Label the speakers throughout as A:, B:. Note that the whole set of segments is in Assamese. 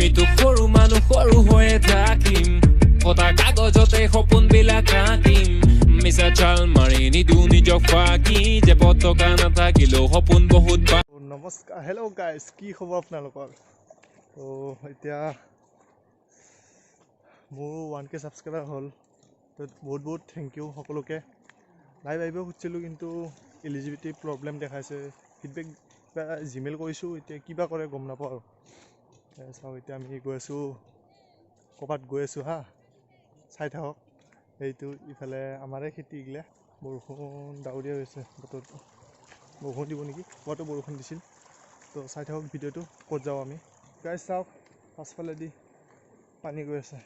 A: আমিতো সৰু মানুহ সৰু হৈয়ে থাকিম কটা কাগজতে সপোনবিলাক আঁকিম মিছা চাল মাৰি নিদিওঁ নিজক ফাঁকি যে পতকা নাথাকিলেও সপোন বহুত
B: নমস্কাৰ হেল্ল' গাইজ কি খবৰ আপোনালোকৰ তো এতিয়া মোৰ 1K ছাবস্ক্ৰাইবাৰ হ'ল তো বহুত বহুত থেংক ইউ সকলোকে লাইভ আহিব খুজিছিলোঁ কিন্তু এলিজিবিলিটি প্ৰব্লেম দেখাইছে ফিডবেক জিমেইল কৰিছোঁ এতিয়া কিবা কৰে গম নাপাওঁ আৰু চাওক এতিয়া আমি গৈ আছোঁ ক'ৰবাত গৈ আছোঁ হা চাই থাকক সেইটো ইফালে আমাৰে খেতি এইগিলা বৰষুণ ডাৱৰীয়া হৈছে বতৰটো বৰষুণ দিব নেকি পুৱাটো বৰষুণ দিছিল তো চাই থাকক ভিডিঅ'টো ক'ত যাওঁ আমি গাইজ চাওক পাছফালেদি পানী গৈ আছে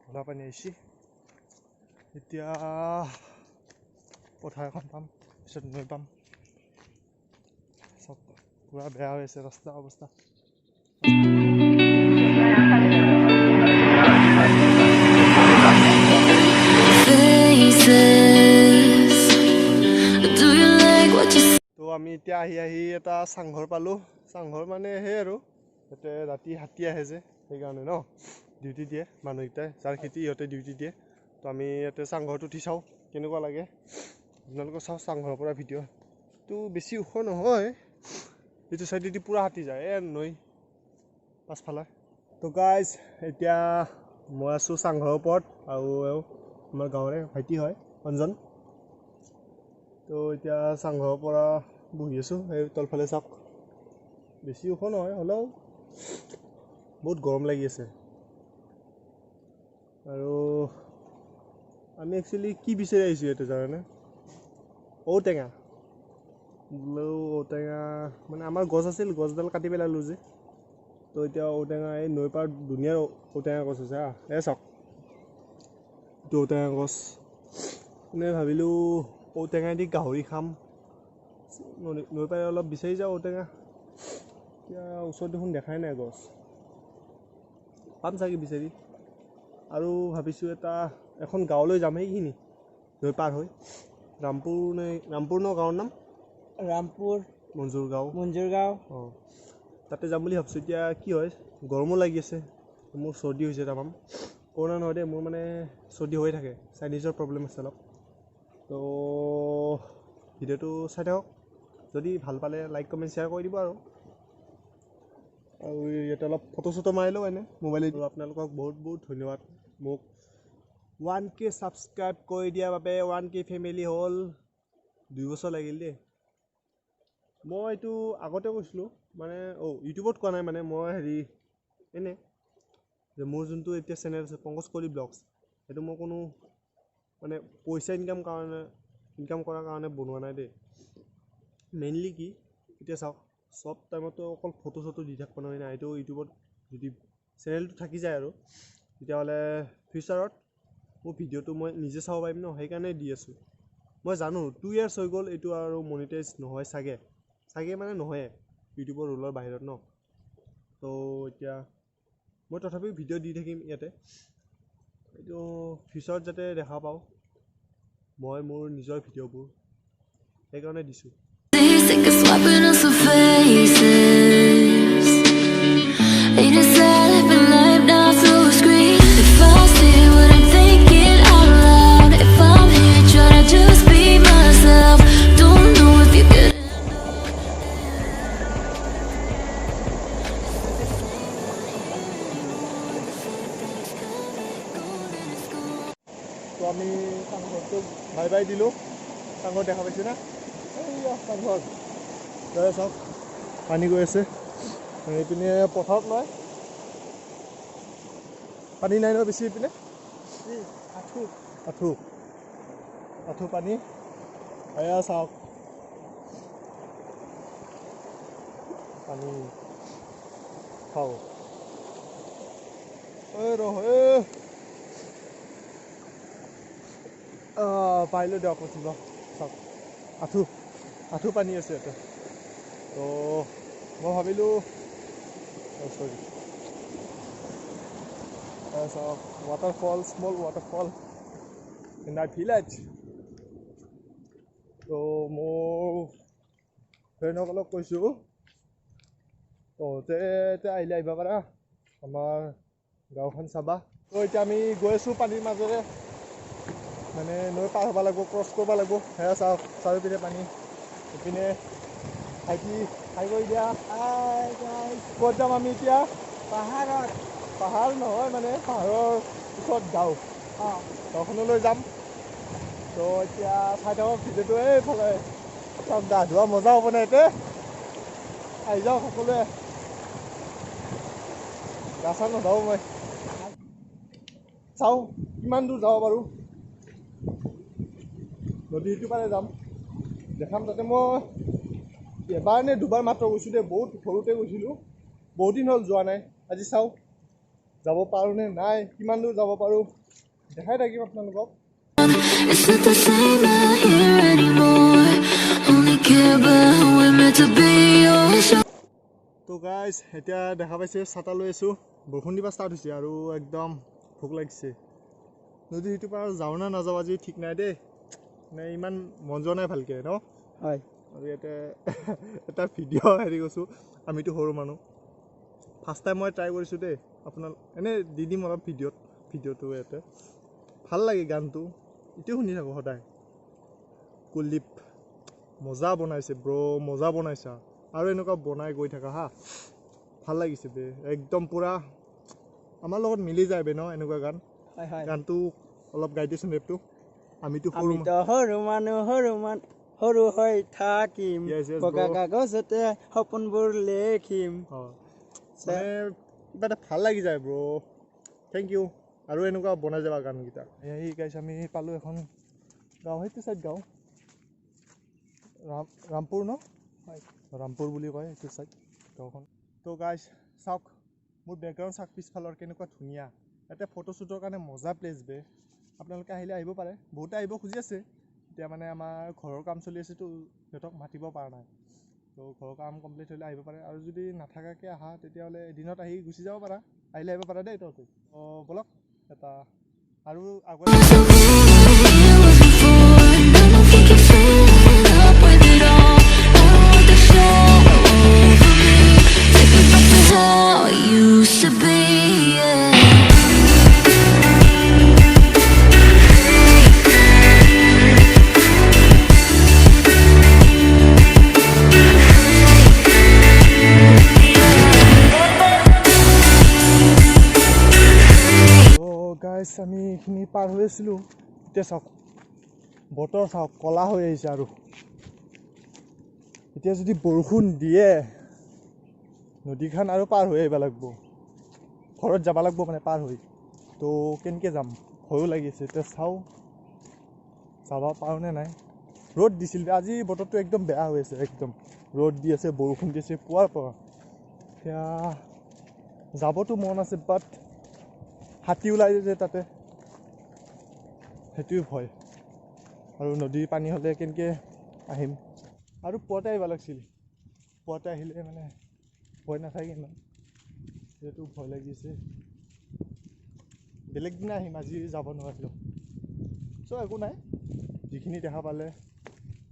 B: ঘোলা পানী আহিছে এতিয়া পথাৰ এখন পাম পিছত নৈ পাম চব পুৰা বেয়া হৈ আছে ৰাস্তা অৱস্থা তো আমি এতিয়া আহি এটা চাংঘৰ পালোঁ চাংঘৰ মানে সেই আৰু ইয়াতে ৰাতি হাতী আহে যে সেইকাৰণে ন ডিউটি দিয়ে মানুহকেইটাই যাৰ খেতি সিহঁতে ডিউটি দিয়ে তো আমি ইয়াতে চাংঘৰটো উঠি চাওঁ কেনেকুৱা লাগে আপোনালোকে চাওঁ চাংঘৰৰ পৰা ভিডিঅ'টো বেছি ওখ নহয় এইটো চাইডেদি পূৰা হাতী যায় নৈ পাছফালে তো গাইজ এতিয়া মই আছোঁ চাংঘৰৰ ওপৰত আৰু আমাৰ গাঁৱৰে ভাইটি হয় অঞ্জন তো এতিয়া চাংঘৰৰ পৰা বহি আছোঁ সেই তলফালে চাওক বেছি ওখ নহয় হ'লেও বহুত গৰম লাগি আছে আৰু আমি একচুৱেলি কি বিচাৰি আহিছোঁ ইয়াতে জানেনে ঔটেঙা বোলো ঔটেঙা মানে আমাৰ গছ আছিল গছডাল কাটি পেলালোঁ যে তো এতিয়া ঔটেঙা এই নৈ পাৰ ধুনীয়া ঔটেঙা গছ আছে হা এই চাওক এইটো ঔটেঙা গছ মানে ভাবিলোঁ ঔটেঙা দি গাহৰি খাম নৈ পাই অলপ বিচাৰি যাওঁ ঔটেঙা এতিয়া ওচৰত দেখোন দেখাই নাই গছ পাম চাগে বিচাৰি আৰু ভাবিছোঁ এখন গাঁৱলৈ যাম সেইখিনি নৈ পাৰ হৈ ৰামপুৰ ন গাঁৱৰ নাম
C: ৰামপুৰ
B: মঞ্জুৰ গাঁও অঁ তাতে যাম বুলি ভাবিছোঁ এতিয়া কি হয় গৰমো লাগি আছে মোৰ চৰ্দি হৈছে তামাম কৰোণা নহয় দেই মোৰ মানে চৰ্দি হৈ থাকে চাইনিজৰ প্ৰব্লেম আছে অলপ তো ভিডিঅ'টো চাই থাকক যদি ভাল পালে লাইক কমেণ্ট শ্বেয়াৰ কৰি দিব আৰু ইয়াতে অলপ ফটো চটো মাৰি লওঁ এনে মোবাইলত আপোনালোকক বহুত বহুত ধন্যবাদ মোক 1K ছাবস্ক্ৰাইব কৰি দিয়াৰ বাবে 1K ফেমিলি হ'ল 2 বছৰ লাগিল দেই মই এইটো আগতে কৈছিলোঁ মানে ইউটিউবত কোৱা নাই মানে মই এনে যে মোৰ যোনটো এতিয়া চেনেল আছে পংকজ কলি ব্লগছ সেইটো মই কোনো মানে পইচা ইনকাম কৰাৰ কাৰণে বনোৱা নাই দেই মেইনলি কি এতিয়া চাওক চব টাইমতো অকল ফটো চটো দি থাকিব নহয় না এইটো ইউটিউবত যদি চেনেলটো থাকি যায় আৰু তেতিয়াহ'লে ফিউচাৰত মোৰ ভিডিঅ'টো মই নিজে চাব পাৰিম ন সেইকাৰণে দি আছোঁ মই জানো 2 years হৈ গ'ল এইটো আৰু মনিটাইজ নহয় চাগে মানে নহয় ইউটিউবৰ ৰুলৰ বাহিৰত ন তো এতিয়া মই তথাপিও ভিডিঅ' দি থাকিম ইয়াতে এইটো ফিউচাৰত যাতে দেখা পাওঁ মই মোৰ নিজৰ ভিডিঅ'বোৰ সেইকাৰণে দিছোঁ তো আমি চাংঘৰটো বাই দিলোঁ চাংঘৰ দেখা পাইছে না এইয়া চাংঘৰ চাওক পানী গৈ আছে এইপিনে পথাৰত নহয় পানী নাই নহয় বেছি এইপিনে আঁঠু পানী এয়া চাওক পানী খাওঁ পাৰিলোঁ দিয়ক উঠিব চাওক আঁঠু পানী আছে ইয়াতে তো মই ভাবিলোঁ চৰি চাওক waterfall small waterfall in the village তো মোৰ ফ্ৰেণ্ডসকলক কৈছোঁ তহঁতে আহিলে আহিব পাৰা আমাৰ গাঁওখন চাবা। তো এতিয়া আমি গৈ আছোঁ পানীৰ মাজেৰে, মানে নৈ পাৰ হ'ব লাগিব, ক্ৰছ কৰিব লাগিব। সেয়া চাওক চাৰিওপিনে পানী, ইপিনে ভাইটি হাই কৰি দিয়া। ক'ত যাম আমি এতিয়া? পাহাৰত। পাহাৰ নহয় মানে পাহাৰৰ ওচৰত গাঁও, গাঁওখনলৈ যাম। তো এতিয়া চাই থাকক ভিডিঅ'টো। এইফালে চাওক গা ধোৱা মজা হ'ব নাই এতে, আহি যাওক সকলোৱে। গা চা নোধাওঁ মই, চাওঁ কিমান দূৰ যাব পাৰোঁ। নদীৰ সিটো পাৰে যাম, দেখাম তাতে। মই এবাৰ নে দুবাৰ মাত্ৰ গৈছোঁ দেই, বহুত সৰুতে গৈছিলোঁ, বহুত দিন হ'ল যোৱা নাই। আজি চাওঁ যাব পাৰোঁ নে নাই, কিমান দূৰ যাব পাৰোঁ দেখাই থাকিম আপোনালোকক।
C: It's not the same out here anymore. Only care about who we're meant to be.
B: তো গাইজ এতিয়া দেখা পাইছে ছাতা লৈ আছোঁ, বৰষুণ দিবা ষ্টাৰ্ট হৈছে আৰু একদম ভোক লাগিছে। নদীৰ সিটো পাৰ যাওঁ না নাযাওঁ আজি ঠিক নাই দেই, মানে ইমান মন যোৱা নাই ভালকৈ ন। হয়, আৰু ইয়াতে এটা ভিডিঅ' হেৰি কৈছোঁ, আমিতো সৰু মানুহ, ফাৰ্ষ্ট টাইম মই ট্ৰাই কৰিছোঁ দেই। আপোনাৰ এনেই দি দিম অলপ ভিডিঅ'টো ইয়াতে। ভাল লাগে গানটো, এইটোও শুনি থাকোঁ সদায়। কুলদীপ মজা বনাইছে ব্ৰ', মজা বনাইছা, আৰু এনেকুৱা বনাই গৈ থাকা হা, ভাল লাগিছে বে, একদম পূৰা আমাৰ লগত মিলি যায় বে ন এনেকুৱা গান। গানটো অলপ গাই দিছোন ৰেপটো। আমিতো সৰু হৈ থাকিম, বগা কাগজতে সপোনবোৰ লিখিম। মানে কিবা এটা ভাল লাগি যায় ব্ৰ', থেংক ইউ। আৰু এনেকুৱা বনাই যাবা গানকেইটা। এই গাইছ আমি পালোঁ এখন গাঁও, সেইটো চাইড গাঁও ৰামপুৰ ন, হয় ৰামপুৰ বুলি কয় এইটো চাইড গাঁওখন। তো গাইছ চাওক মোৰ বেকগ্ৰাউণ্ড চাওক পিছফালৰ কেনেকুৱা ধুনীয়া, ইয়াতে ফটোশ্বুটৰ কাৰণে মজা প্লেচ বে। আপোনালোকে আহিলে আহিব পাৰে, বহুতে আহিব খুজি আছে। এতিয়া মানে আমাৰ ঘৰৰ কাম চলি আছেতো, সিহঁতক মাতিব পৰা নাই। তো ঘৰৰ কাম কমপ্লিট হ'লে আহিব পাৰে, আৰু যদি নাথাকাকৈ আহা তেতিয়াহ'লে এদিনত আহি গুচি যাব পাৰা। আহিলে আহিব পাৰা দেই তহঁতে। অঁ ব'লক এটা আৰু আগত আমি এইখিনি পাৰ হৈ আছিলোঁ। এতিয়া চাওক বতৰ চাওক ক'লা হৈ আহিছে, আৰু এতিয়া যদি বৰষুণ দিয়ে নদীখন আৰু পাৰ হৈ আহিব লাগিব, ঘৰত যাব লাগিব মানে পাৰ হৈ। তো কেনেকৈ যাম, ভয়ো লাগিছে। এতিয়া চাওঁ যাব পাৰোঁনে নাই। ৰ'দ দিছিল আজি, বতৰটো একদম বেয়া হৈ আছে, একদম ৰ'দ দি আছে, বৰষুণ দি আছে পুৱাৰ পৰা। এতিয়া যাবতো মন আছে, বাট হাতী ওলাই যে তাতে, সেইটোৱে ভয়। আৰু নদীৰ পানী হ'লে কেনেকৈ আহিম, আৰু পুৱাতে আহিব লাগিছিল, পুৱাতে আহিলে মানে ভয় নাথাকে ইমান, যিহেতু ভয় লাগিছে। বেলেগ দিনা আহিম, আজি যাব নোৱাৰিলোঁ। চ' একো নাই, যিখিনি দেখা পালে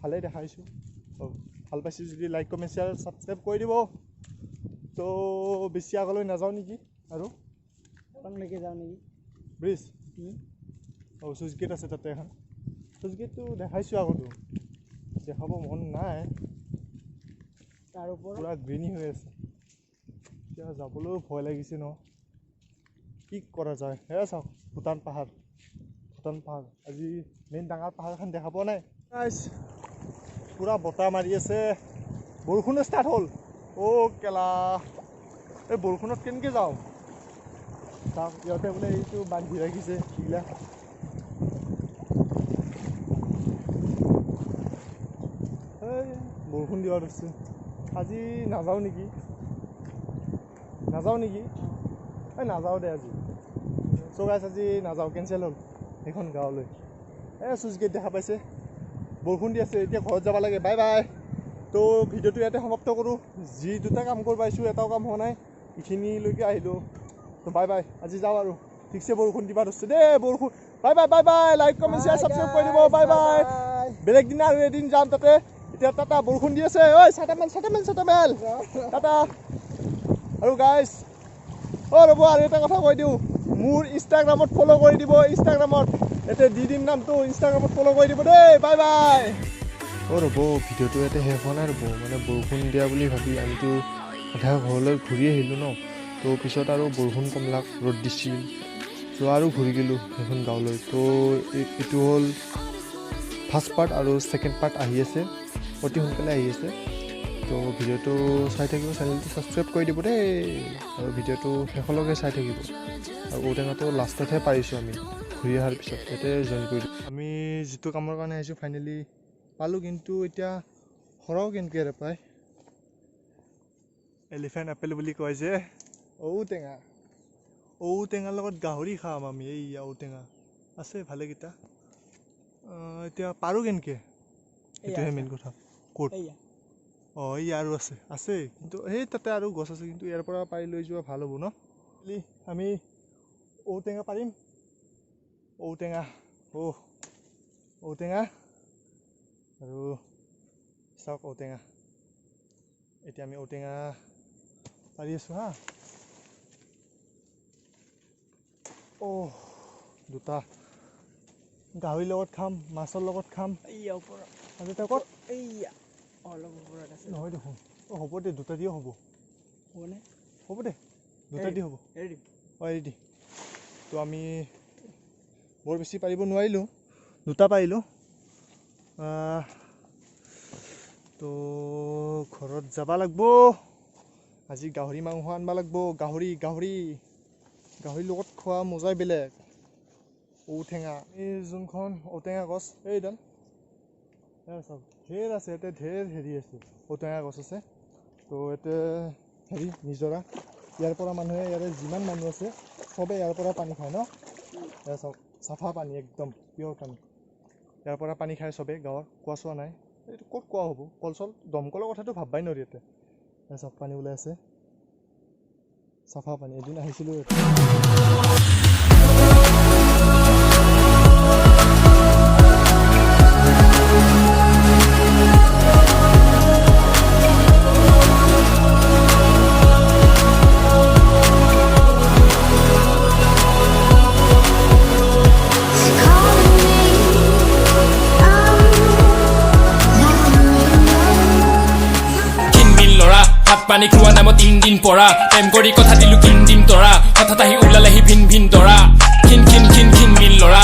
B: ভালেই দেখাইছোঁ। ভাল পাইছোঁ যদি লাইক কমেণ্ট শ্বেয়াৰ ছাবস্ক্ৰাইব কৰি দিব। তো বেছি আগলৈ নাযাওঁ নেকি, আৰু অকণলৈকে যাওঁ নেকি ব্ৰিজ। অঁ চুইচ গেট আছে তাতে এখন, চুইচ গেটটো দেখাইছোঁ আগতো, দেখাব মন নাই, তাৰ ওপৰত পূৰা গ্ৰীণি হৈ আছে। এতিয়া যাবলৈও ভয় লাগিছে ন, কি কৰা যায়। সেয়া চাওক ভূটান পাহাৰ, আজি মেইন ডাঙৰ পাহাৰখন দেখা পোৱা নাই। পূৰা বতাহ মাৰি আছে, বৰষুণো ষ্টাৰ্ট হ'ল। অ' কেলা, এই বৰষুণত কেনেকৈ যাওঁ। চাওক সিহঁতে বোলে এইটো বান্ধি ৰাখিছে এইবিলাক। এই বৰষুণ দিব ধৰিছে, আজি নাযাওঁ নেকি, এই নাযাওঁ দে আজি। চ' গাইছ আজি নাযাওঁ, কেঞ্চেল হ'ল সেইখন গাঁৱলৈ। এই চুইচ গেট দেখা পাইছে, বৰষুণ দি আছে, এতিয়া ঘৰত যাব লাগে। Bye bye. তো ভিডিঅ'টো ইয়াতে সমাপ্ত কৰোঁ। যি দুটা কাম কৰিব পাৰিছোঁ এটাও কাম হোৱা নাই, এইখিনিলৈকে আহিলোঁ। তো বাই বাই, আজি যাওঁ আৰু, ঠিকছে বৰষুণ দিবা ধৰিছে দেই, বৰষুণ। Bye bye bye bye, like comment share subscribe কৰি দিব। বাই বাই, বেলেগ দিনা আৰু এদিন যাম তাতে। এতিয়া টাটা, বৰষুণ দি আছে, ঐ চাটা মেল টাটা। আৰু গাইছ অ' ৰ'ব আৰু এটা কথা কৈ দিওঁ মোৰ ইনষ্টাগ্ৰামত ফ'ল' কৰি দিব ইনষ্টাগ্ৰামত এতিয়া দি দিম নামটো ইনষ্টাগ্ৰামত ফ'ল' কৰি দিব দেই বাই বাই অ' ৰ'ব ভিডিঅ'টো ইয়াতে শেষ হোৱা নাই ৰ'ব মানে বৰষুণ দিয়া বুলি ভাবি আমিতো আধা ঘৰলৈ ঘূৰি আহিলোঁ ন তো পিছত আৰু বৰষুণ কমলাক ৰ'দ দিছিল তো আৰু ঘূৰি গ'লোঁ সেইখন গাঁৱলৈ তো এইটো হ'ল ফাৰ্ষ্ট পাৰ্ট আৰু ছেকেণ্ড পাৰ্ট আহি আছে অতি সোনকালে আহি আছে তো ভিডিঅ'টো চাই থাকিব চেনেলটো ছাবস্ক্ৰাইব কৰি দিব দেই আৰু ভিডিঅ'টো শেষলৈকে চাই থাকিব আৰু ঔটেঙাটো লাষ্টতহে পাৰিছোঁ আমি ঘূৰি অহাৰ পিছত ইয়াতে জইন কৰিলোঁ আমি যিটো কামৰ কাৰণে আহিছোঁ ফাইনেলি পালোঁ কিন্তু এতিয়া সৰহ কেনেকৈ পায় এলিফেণ্ট আপেল বুলি কয় যে ঔটেঙাৰ লগত গাহৰি খাম আমি এই ঔটেঙা আছে ভালেকেইটা এতিয়া পাৰোঁ কেনেকৈ সেইটোহে মেইন কথা ক'ত অঁ এই আৰু আছে কিন্তু সেই তাতে আৰু গছ আছে কিন্তু ইয়াৰ পৰা পাৰি লৈ যোৱা ভাল হ'ব ন আমি ঔটেঙা পাৰিম ঔটেঙা আৰু চাওক ঔটেঙা এতিয়া আমি ঔটেঙা পাৰি আছোঁ হা দুটা গাহৰিৰ লগত খাম মাছৰ লগত খাম আৰু এটা ক'ত নহয় দেখোন হ'ব দে দুটা দিও হ'ব দে দুটা দি হ'ব এৰি দি তো আমি বৰ বেছি পাৰিব নোৱাৰিলোঁ দুটা পাৰিলোঁ তো ঘৰত যাব লাগিব আজি গাহৰি মাংস আনিব লাগিব গাহৰিৰ লগত খোৱা মজাই বেলেগ ঔটেঙা এই যোনখন ঔটেঙা গছ এইডাল চাওক ঢেৰ আছে ইয়াতে ঢেৰ হেৰি আছে ঔটেঙা গছ আছে তো ইয়াতে হেৰি নিজৰা ইয়াৰ পৰা মানুহে ইয়াৰে যিমান মানুহ আছে চবে ইয়াৰ পৰা পানী খায় ন এয়া চাওক চাফা পানী একদম পিয়ৰ পানী ইয়াৰ পৰা পানী খায় চবে গাঁৱৰ কোৱা চোৱা নাই এইটো ক'ত কোৱা হ'ব কলচল দমকলৰ কথাটো ভাববাই নোৱাৰি ইয়াতে এয়া চাওক পানী ওলাই আছে চাফা পানী এদিন আহিছিলোঁ
A: পানী খোৱা নামত ইঞ্জিন পৰা প্ৰেম কৰি কথা দিলোঁ কিন দিন তৰা হঠাৎ আহি ওলালেহি ভিন ভিন তৰা খিন খিন খিন খিন মিল ল'ৰা